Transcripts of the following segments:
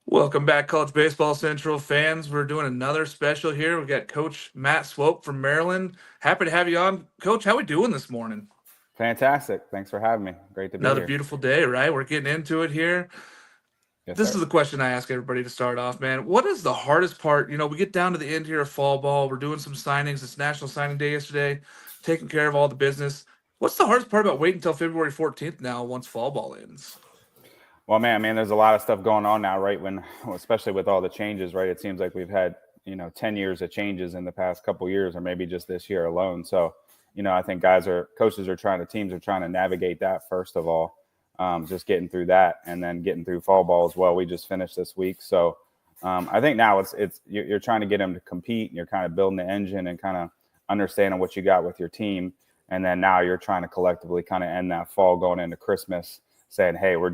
Welcome back, College Baseball Central fans. We're doing another special here. We've got Coach Matt Swope from Maryland. Happy to have you on. Coach, how we doing this morning? Fantastic. Thanks for having me. Great to be Another here. beautiful day, right? We're getting into it here. Yes, This sir. is the question I ask everybody to start off, man. What is the hardest part? We get down to the end here of fall ball. We're doing some signings. It's National Signing Day yesterday, taking care of all the business. What's the hardest part about waiting until February 14th now once fall ball ends? Well, man, there's a lot of stuff going on now, right? Especially with all the changes, right? It seems like we've had, 10 years of changes in the past couple years, or maybe just this year alone. So, I think teams are trying to navigate that first of all, just getting through that and then getting through fall ball as well. We just finished this week. So, I think now you're trying to get them to compete and you're kind of building the engine and kind of understanding what you got with your team. And then now you're trying to collectively kind of end that fall going into Christmas saying, "Hey, we're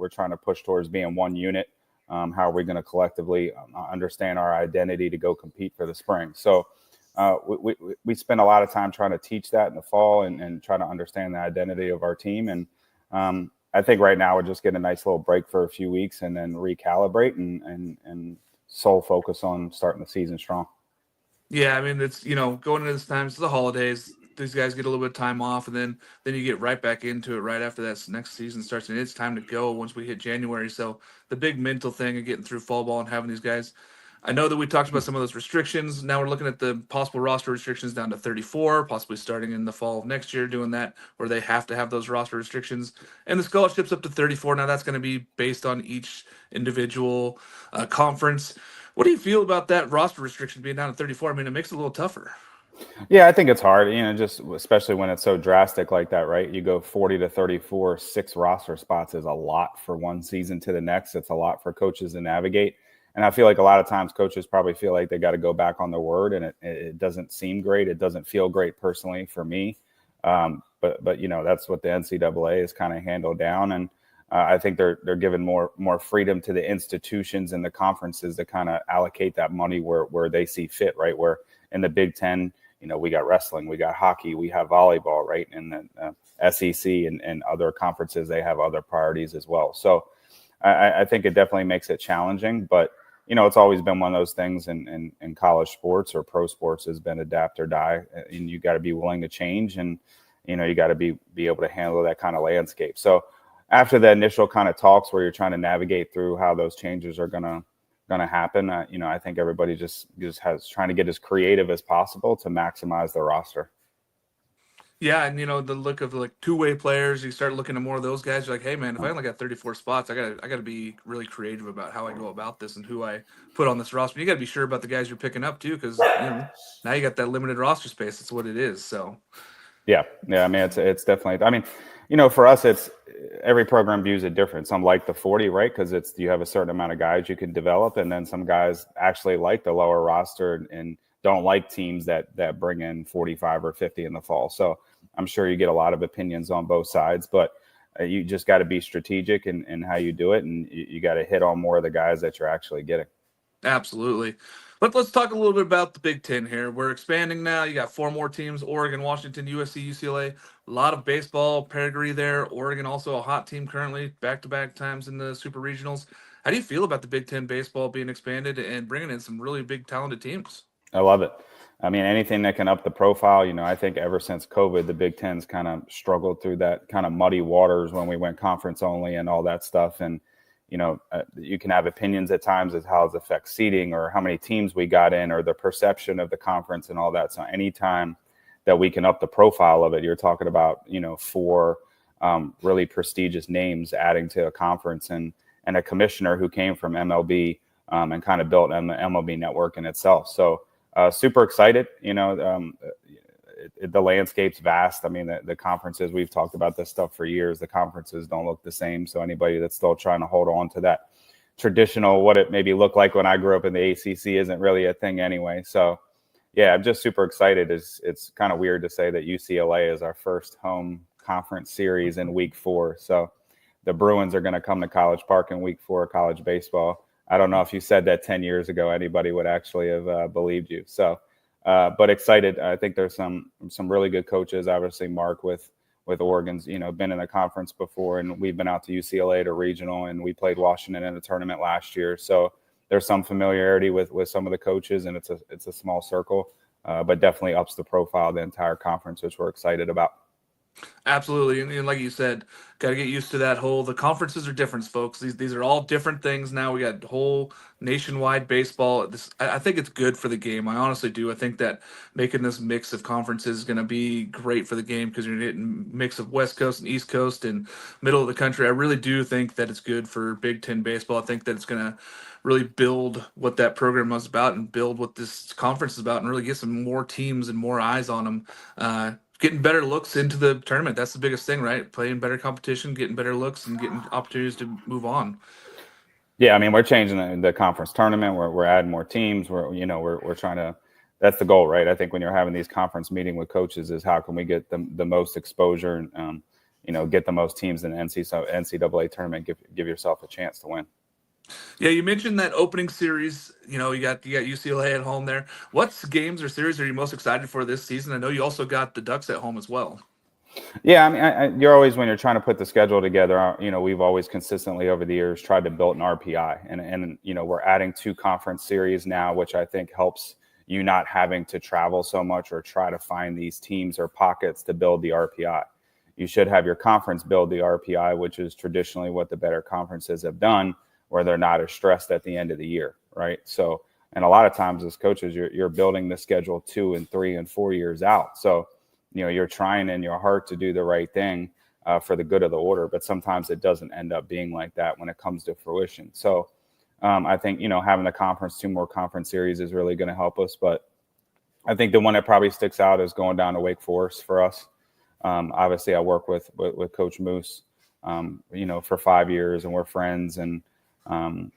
trying to push towards being one unit. How are we going to collectively understand our identity to go compete for the spring?" So we spend a lot of time trying to teach that in the fall and try to understand the identity of our team. And I think right now we're just getting a nice little break for a few weeks and then recalibrate and sole focus on starting the season strong. Yeah, I mean it's going into this time, it's the holidays. These guys get a little bit of time off, and then you get right back into it right after that next season starts, and it's time to go once we hit January. So the big mental thing of getting through fall ball and having these guys. I know that we talked about some of those restrictions. Now we're looking at the possible roster restrictions down to 34, possibly starting in the fall of next year, doing that where they have to have those roster restrictions, and the scholarships up to 34. Now that's going to be based on each individual conference. What do you feel about that roster restriction being down to 34? I mean, it makes it a little tougher. Yeah, I think it's hard, just especially when it's so drastic like that, right? You go 40 to 34, six roster spots is a lot for one season to the next. It's a lot for coaches to navigate. And I feel like a lot of times coaches probably feel like they got to go back on their word, and it doesn't seem great. It doesn't feel great personally for me. But that's what the NCAA is kind of handled down. And I think they're giving more freedom to the institutions and the conferences to kind of allocate that money where they see fit, right? Where in the Big Ten, we got wrestling, we got hockey, we have volleyball, right? And then SEC and other conferences, they have other priorities as well. So I think it definitely makes it challenging, but it's always been one of those things in college sports or pro sports has been adapt or die, and you got to be willing to change, and you got to be able to handle that kind of landscape. So after the initial kind of talks where you're trying to navigate through how those changes are gonna happen, I think everybody just has trying to get as creative as possible to maximize the roster. Yeah, and the look of like two-way players, you start looking at more of those guys. You're like, hey man, if I only got 34 spots, I gotta be really creative about how I go about this and who I put on this roster. You got to be sure about the guys you're picking up too, because now you got that limited roster space. That's what it is. So Yeah. I mean, it's definitely. I mean, for us, it's every program views it different. Some like the 40, right? Because you have a certain amount of guys you can develop, and then some guys actually like the lower roster and don't like teams that bring in 45 or 50 in the fall. So I'm sure you get a lot of opinions on both sides, but you just got to be strategic in how you do it, and you got to hit on more of the guys that you're actually getting. absolutely. Let's talk a little bit about the Big Ten here. We're expanding now. You got four more teams: Oregon, Washington, USC, UCLA. A lot of baseball pedigree there. Oregon also a hot team currently, back-to-back times in the Super Regionals. How do you feel about the Big Ten baseball being expanded and bringing in some really big talented teams? I love it. I mean, anything that can up the profile, I think ever since COVID, the Big Ten's kind of struggled through that kind of muddy waters when we went conference only and all that stuff. And, you can have opinions at times as how it affects seeding or how many teams we got in or the perception of the conference and all that. So anytime that we can up the profile of it, you're talking about, four really prestigious names adding to a conference and a commissioner who came from MLB and kind of built an MLB network in itself. So, super excited. The landscape's vast. I mean, the conferences, we've talked about this stuff for years. The conferences don't look the same. So anybody that's still trying to hold on to that traditional, what it maybe looked like when I grew up in the ACC isn't really a thing anyway. So yeah, I'm just super excited. It's kind of weird to say that UCLA is our first home conference series in week 4. So the Bruins are going to come to College Park in week 4 of college baseball. I don't know if you said that 10 years ago, anybody would actually have believed you. So, but excited. I think there's some really good coaches. Obviously, Mark with with Oregon's, been in a conference before, and we've been out to UCLA to regional, and we played Washington in a tournament last year. So there's some familiarity with some of the coaches, and it's a small circle, but definitely ups the profile of the entire conference, which we're excited about. Absolutely, and like you said, got to get used to that whole. The conferences are different, folks. These are all different things now. We got whole nationwide baseball. I think it's good for the game. I honestly do. I think that making this mix of conferences is going to be great for the game because you're getting mix of West Coast and East Coast and middle of the country. I really do think that it's good for Big Ten baseball. I think that it's going to really build what that program was about and build what this conference is about and really get some more teams and more eyes on them. Getting better looks into the tournament. That's the biggest thing, right? Playing better competition, getting better looks, and getting opportunities to move on. Yeah, I mean, we're changing the conference tournament. We're adding more teams. We're trying to. That's the goal, right? I think when you're having these conference meeting with coaches, is how can we get the most exposure and get the most teams in the NCAA tournament. Give yourself a chance to win. Yeah, you mentioned that opening series. You got UCLA at home there. What games or series are you most excited for this season? I know you also got the Ducks at home as well. Yeah, I mean, you're always, when you're trying to put the schedule together, we've always consistently over the years tried to build an RPI, and we're adding 2 conference series now, which I think helps you not having to travel so much or try to find these teams or pockets to build the RPI. You should have your conference build the RPI, which is traditionally what the better conferences have done, where they're not as stressed at the end of the year, right? So, and a lot of times as coaches, you're building the schedule 2 and 3 and 4 years out. So, you're trying in your heart to do the right thing for the good of the order, but sometimes it doesn't end up being like that when it comes to fruition. So I think, having the conference, 2 more conference series is really going to help us. But I think the one that probably sticks out is going down to Wake Forest for us. Obviously, I work with Coach Moose, for 5 years, and we're friends. And, a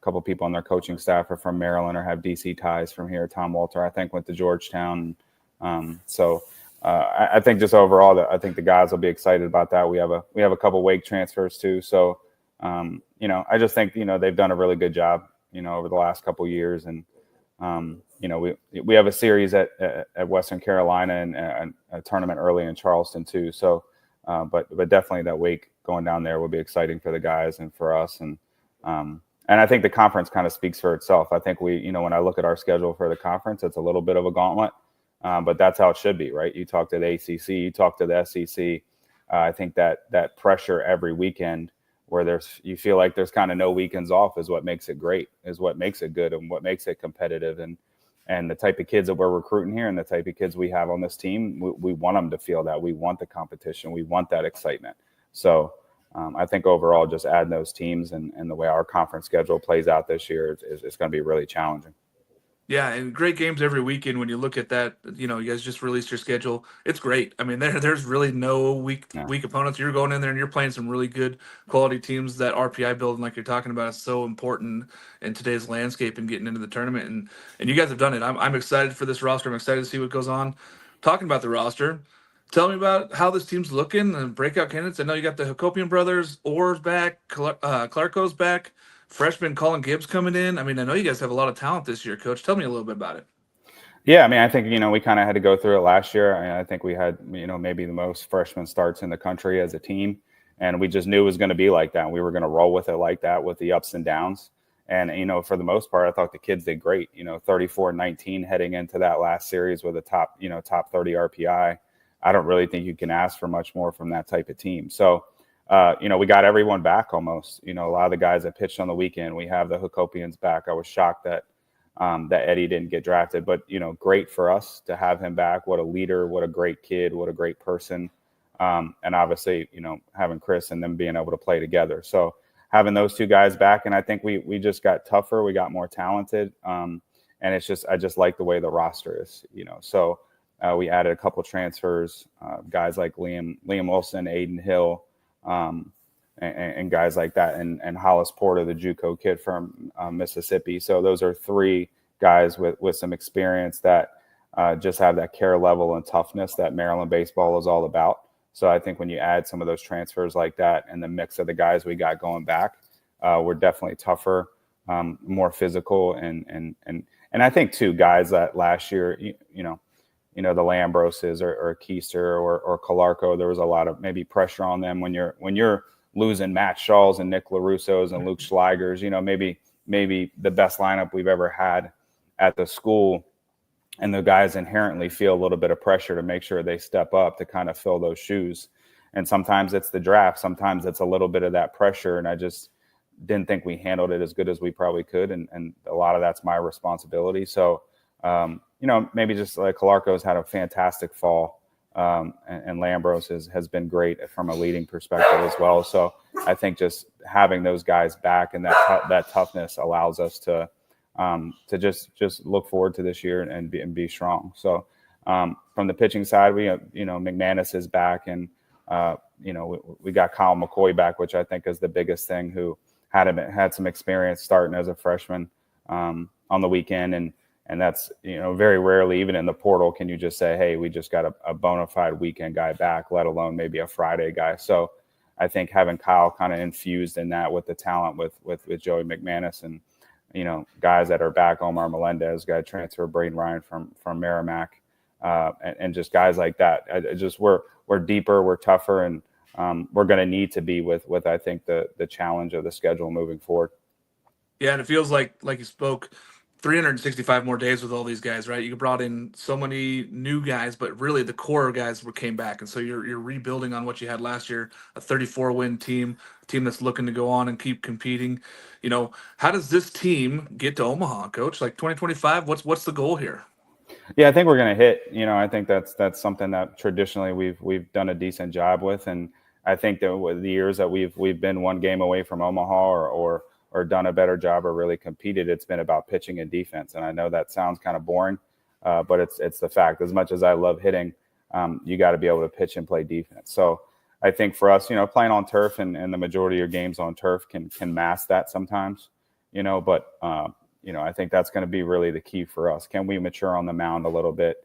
couple of people on their coaching staff are from Maryland or have DC ties from here. Tom Walter, I think, went to Georgetown. I think just overall, I think the guys will be excited about that. We have a couple Wake transfers too. So, I just think, they've done a really good job, over the last couple of years. And, we have a series at Western Carolina and a tournament early in Charleston too. So, but definitely that Wake going down there will be exciting for the guys and for us. And I think the conference kind of speaks for itself. I think when I look at our schedule for the conference, it's a little bit of a gauntlet. But that's how it should be, right? You talk to the ACC, you talk to the SEC. I think that pressure every weekend where you feel like there's kind of no weekends off is what makes it great, is what makes it good and what makes it competitive. And the type of kids that we're recruiting here and the type of kids we have on this team, we want them to feel that. We want the competition. We want that excitement. So I think overall just adding those teams and the way our conference schedule plays out this year is going to be really challenging. Yeah, and great games every weekend. When you look at that, you guys just released your schedule. It's great. I mean, there's really no weak opponents. You're going in there and you're playing some really good quality teams. That RPI building, like you're talking about, is so important in today's landscape and getting into the tournament. And you guys have done it. I'm excited for this roster. I'm excited to see what goes on. Talking about the roster, tell me about how this team's looking and breakout candidates. I know you got the Hakopian brothers, Orr's back, Clarko's back. Freshman Colin Gibbs coming in. I mean, I know you guys have a lot of talent this year, Coach. Tell me a little bit about it. Yeah, I mean, I think, we kind of had to go through it last year. I think we had, maybe the most freshman starts in the country as a team. And we just knew it was going to be like that. And we were going to roll with it like that with the ups and downs. And, for the most part, I thought the kids did great, 34-19 heading into that last series with a top 30 RPI. I don't really think you can ask for much more from that type of team. So, we got everyone back almost. A lot of the guys that pitched on the weekend, we have the Hakopians back. I was shocked that Eddie didn't get drafted, but great for us to have him back. What a leader, what a great kid, what a great person. And obviously, having Chris and them being able to play together. So having those 2 guys back, and I think we just got tougher, we got more talented. And I just like the way the roster is, So we added a couple transfers, guys like Liam Wilson, Aiden Hill. And guys like that, and Hollis Porter, the JUCO kid from Mississippi. So those are 3 guys with some experience that just have that care level and toughness that Maryland baseball is all about. So I think when you add some of those transfers like that and the mix of the guys we got going back, we're definitely tougher, more physical, and I think too, guys that last year, the Lambroses or Keister or Calarco. There was a lot of maybe pressure on them when you're losing Matt Shaw's and Nick LaRusso's and Luke Schleiger's, maybe the best lineup we've ever had at the school. And the guys inherently feel a little bit of pressure to make sure they step up to kind of fill those shoes. And sometimes it's the draft. Sometimes it's a little bit of that pressure. And I just didn't think we handled it as good as we probably could. And a lot of that's my responsibility. So, maybe just like Calarco's had a fantastic fall. And Lambros has been great from a leading perspective as well. So I think just having those guys back and that toughness allows us to just look forward to this year and be strong. So from the pitching side, we McManus is back, and we got Kyle McCoy back, which I think is the biggest thing. Who had some experience starting as a freshman on the weekend, and that's very rarely, even in the portal, can you just say, hey, we just got a bona fide weekend guy back, let alone maybe a Friday guy. So I think having Kyle kind of infused in that with the talent with Joey McManus and guys that are back, Omar Melendez, guy transfer, Braden Ryan from Merrimack, and just guys like that. We're deeper, we're tougher, and we're going to need to be with I think the challenge of the schedule moving forward. Yeah, and it feels like you spoke 365 more days with all these guys, right? You brought in so many new guys, but really the core guys came back, and so you're rebuilding on what you had last year, a 34-win team, a team that's looking to go on and keep competing. How does this team get to Omaha, Coach? Like 2025, what's the goal here? Yeah, I think we're going to hit. I think that's something that traditionally we've done a decent job with, and I think that with the years that we've been one game away from Omaha or done a better job or really competed, it's been about pitching and defense. And I know that sounds kind of boring, but it's the fact. As much as I love hitting, you got to be able to pitch and play defense. So I think for us, playing on turf and the majority of your games on turf can mask that sometimes, but I think that's going to be really the key for us. Can we mature on the mound a little bit?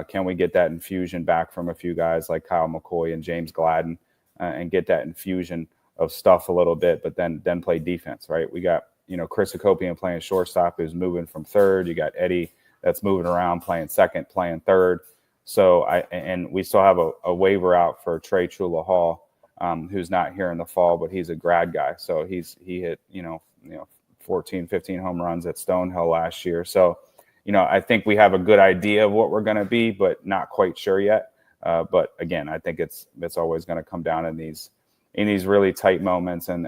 Can we get that infusion back from a few guys like Kyle McCoy and James Gladden and get that infusion of stuff a little bit, but then play defense, right? We got, Chris Akopian playing shortstop who's moving from third. You got Eddie that's moving around playing second, playing third. So we still have a waiver out for Trey Chula Hall, who's not here in the fall, but he's a grad guy. So he hit, 14, 15 home runs at Stonehill last year. So, I think we have a good idea of what we're going to be, but not quite sure yet. But again, I think it's always going to come down in these really tight moments, and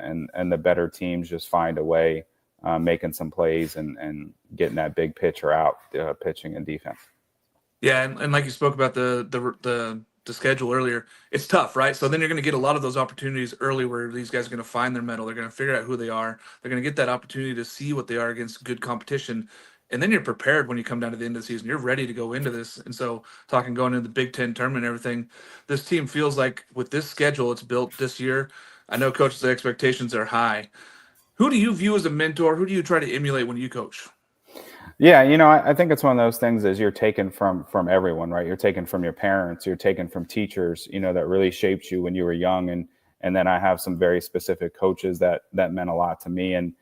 the better teams just find a way, making some plays and getting that big pitcher out, pitching and defense. Yeah, and like you spoke about the schedule earlier, it's tough, right? So then you're going to get a lot of those opportunities early where these guys are going to find their mettle. They're going to figure out who they are. They're going to get that opportunity to see what they are against good competition. And then you're prepared when you come down to the end of the season. You're ready to go into this. And so going into the Big Ten tournament and everything, this team feels like with this schedule it's built this year, I know coaches' expectations are high. Who do you view as a mentor? Who do you try to emulate when you coach? Yeah, I think it's one of those things is you're taken from everyone, right? You're taken from your parents, you're taken from teachers, that really shaped you when you were young. And then I have some very specific coaches that meant a lot to me. And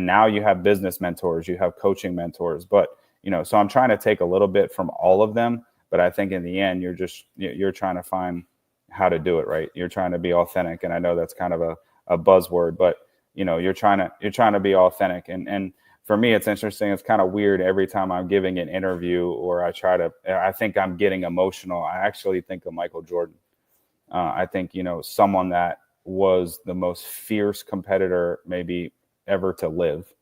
now you have business mentors, you have coaching mentors, but, so I'm trying to take a little bit from all of them, but I think in the end, you're trying to find how to do it, right? You're trying to be authentic. And I know that's kind of a buzzword, but you're trying to be authentic. And for me, it's interesting. It's kind of weird every time I'm giving an interview or I think I'm getting emotional. I actually think of Michael Jordan. I think, someone that was the most fierce competitor maybe ever to live.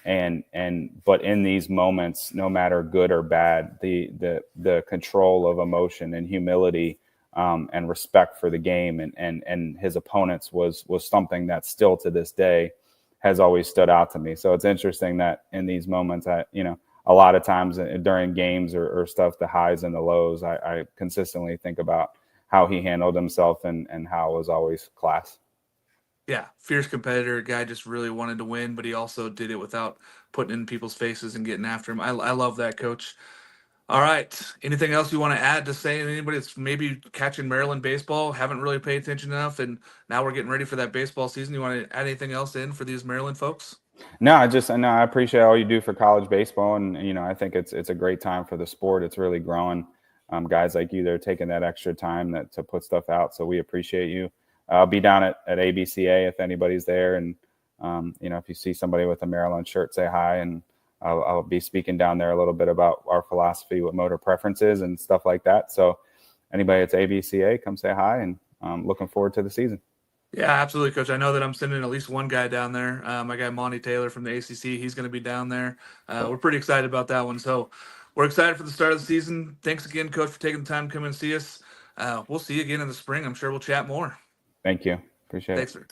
But in these moments, no matter good or bad, the control of emotion and humility and respect for the game and his opponents was something that still to this day has always stood out to me. So it's interesting that in these moments, a lot of times during games or stuff, the highs and the lows, I consistently think about how he handled himself and how it was always class. Yeah, fierce competitor, guy just really wanted to win, but he also did it without putting in people's faces and getting after him. I love that, Coach. All right. Anything else you want to add to say? Anybody that's maybe catching Maryland baseball, haven't really paid attention enough, and now we're getting ready for that baseball season. You want to add anything else in for these Maryland folks? No, I appreciate all you do for college baseball, and I think it's a great time for the sport. It's really growing. guys like you that are taking that extra time to put stuff out. So we appreciate you. I'll be down at ABCA if anybody's there. And, if you see somebody with a Maryland shirt, say hi. And I'll be speaking down there a little bit about our philosophy with motor preferences and stuff like that. So anybody that's ABCA, come say hi, and looking forward to the season. Yeah, absolutely, Coach. I know that I'm sending at least one guy down there. My guy Monty Taylor from the ACC, he's going to be down there. We're pretty excited about that one. So we're excited for the start of the season. Thanks again, Coach, for taking the time to come and see us. We'll see you again in the spring. I'm sure we'll chat more. Thank you. Appreciate it. Thanks, sir.